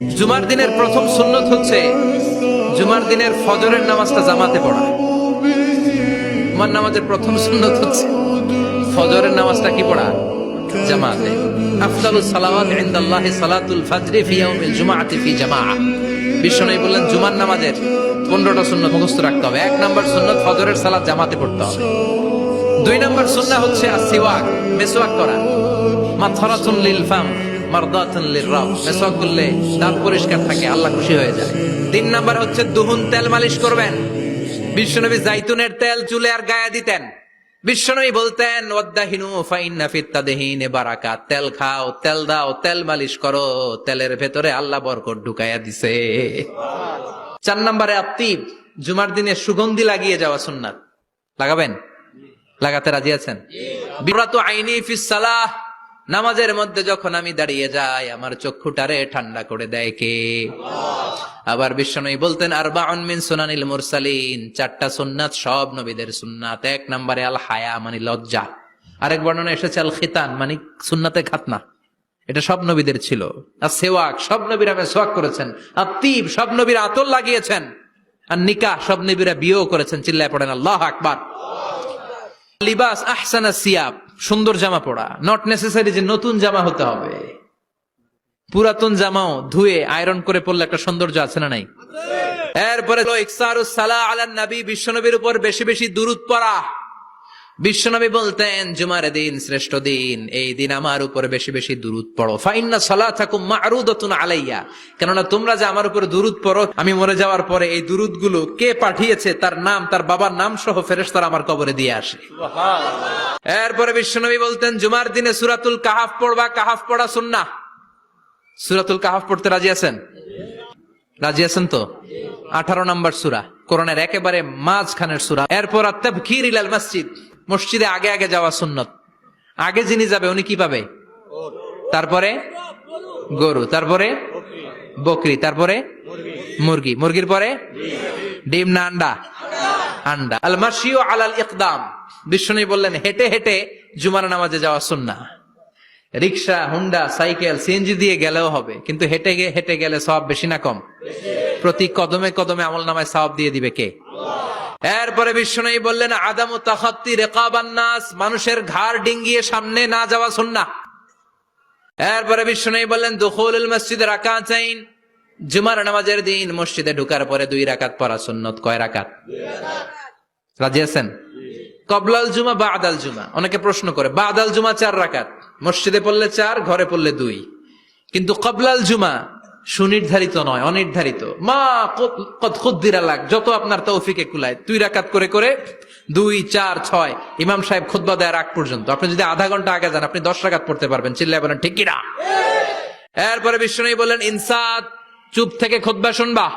জুমার দিনের প্রথম সুন্নত হচ্ছে জুমার দিনের ফজরের নামাজটা জামাতে পড়া। জুমার নামাজের প্রথম সুন্নত হচ্ছে ফজরের নামাজটা কি পড়া? জামাতে। আফদালুস সালাওয়াত ইনদাল্লাহি সালাতুল ফজরি ফি ইয়াউমিল জুমআতি ফি জামাআহ। বিশ্বনবী বললেন জুমার নামাজের 15টা সুন্নত মুখস্থ রাখতে হবে। 1 নাম্বার সুন্নত ফজরের সালাত জামাতে পড়তে হবে। 2 নাম্বার সুন্নাহ হচ্ছে আসওয়াক, মিসওয়াক করা। মাথরাতুন লিল ফাম মারদাতুন লিররাব, মিসওয়াক করলে দাঁত পরিষ্কার থাকে, আল্লাহ খুশি হয়ে যায়। 3 নাম্বার হচ্ছে দুহুন, তেল মালিশ করবেন। বিশ্বনবী জাইতুনের তেল চুলে আর গায়ে দিতেন। বিশ্বনবী বলতেন ওয়াদাহিনু ফাইন্না ফিত তাদহিনে বারাকাত, তেল খাও, তেল দাও, তেল মালিশ করো, তেলের ভেতরে আল্লাহ বরকত ঢুকাইয়া দিছে। 4 নম্বরে আত্তিব, জুমার দিনে সুগন্ধি লাগিয়ে যাওয়া সুন্নাত। লাগাবেন? লাগাতে রাজি আছেন? বিরাতু আইনি ফিস সালাহ, নামাজের মধ্যে যখন আমি দাঁড়িয়ে যাই আমার চক্ষুটারে ঠান্ডা করে দেয় কে? আবার বিশ্বনবী বলতেন আরবাউন মিন সুনানিল মুরসালিন, 4টা সুন্নাত সব নবীদের সুন্নাত। 1 নম্বরে আল হায়া মানে লজ্জা। আরেক বর্ণনা এসেছে আল খিতান মানে সুন্নাতে খাতনা, এটা সব নবীদের ছিল। আর সেওয়াক, সব নবীরা মেসওয়াক করেছেন। আর তিব, সব নবীরা আতর লাগিয়েছেন। আর নিকাহ, সব নবীরা বিয়েও করেছেন। চিল্লায় পড়েন আল্লাহু আকবার। লিবাস আহসানা সিয়াব, সুন্দর জামা পড়া। নট নেসেসারি যে নতুন জামা হতে হবে, পুরাতন জামাও ধুয়ে আয়রন করে পড়লে একটা সৌন্দর্য আছে না নাই? এরপরে ইকসারুস সালাহ আলান নবী, বিশ্বনবীর উপর বেশি বেশি দুরূদ পড়া। বিশ্বনবী বলতেন জুমার দিন শ্রেষ্ঠ দিন, এই দিন আমার উপর বেশি বেশি দুরূদ পড়ো। ফাইন্না সালাতাকুম মা'রুদাতুন আলাইয়া, কেননা তোমরা যে আমার উপর দুরূদ পড়ো, আমি মরে যাওয়ার পরে এই দুরূদ গুলো কে পাঠিয়েছে তার নাম, তার বাবার নাম সহ ফেরেশতারা আমার কবরে দিয়ে আসে। সুবহানাল্লাহ। এরপরে বিশ্বনবী বলতেন জুমার দিনে সূরাতুল কাহাফ পড়বা। কাহাফ পড়া সুন্নাহ। সূরাতুল কাহাফ পড়তে রাজি আছেন? রাজি আছেন তো? 18 নম্বর সূরা, কোরআনের একেবারে মাঝখানের সূরা। এরপর আত-তাবকির ইলাল মসজিদ, মসজিদে আগে আগে যাওয়া সুন্নত। আগে যিনি যাবে উনি কি পাবে? তারপরে গরু, তারপরে বকরি, তারপরে মুরগি, মুরগির পরে ডিম না আন্ডা? আন্ডা। আল মাশিউ আলাল ইকদাম, বিশ্বনবী বললেন হেঁটে হেঁটে জুমার নামাজে যাওয়া সুন্নাহ। রিকশা, হুন্ডা, সাইকেল, সিএনজি দিয়ে গেলেও হবে, কিন্তু হেঁটে হেঁটে গেলে সওয়াব বেশি না কম? প্রতি কদমে কদমে আমলনামায় সওয়াব দিয়ে দিবে কে? এরপরে বিশ্বনবী বললেন আদামু তাখাত্তি রিকাবান নাস, মানুষের ঘাড় ডিঙ্গিয়ে সামনে না যাওয়া সুন্নাহ। এরপরে বিশ্বনবী বললেন দুখুলুল মসজিদে রাকাতাইন, জুমার নামাজের দিন মসজিদে ঢোকার পরে 2 রাকাত পড়া সুন্নত। কয় রাকাত? 2 রাকাত। রাজি আছেন? কবলাল জুমা বাদাল জুমা, অনেকে প্রশ্ন করে বাদাল জুমা 4 রাকাত, মসজিদে পড়লে 4, ঘরে পড়লে 2। কিন্তু কবলাল জুমা সুনির্ধারিত নয়, অনির্ধারিত। মা কদ খুদ্দিরা লাক, যত আপনার তৌফিকে কুলায় 2 রাকাত করে করে 2, 4, 6 ইমাম সাহেব খুতবা দেওয়ার আগ পর্যন্ত। আপনি যদি আধা ঘন্টা আগে যান আপনি 10 রাকাত পড়তে পারবেন। চিল্লায় বলেন ঠিক কিনা? এরপরে বিশ্বনবী বললেন ইনসাত, চুপ থেকে খুতবা শুনবা।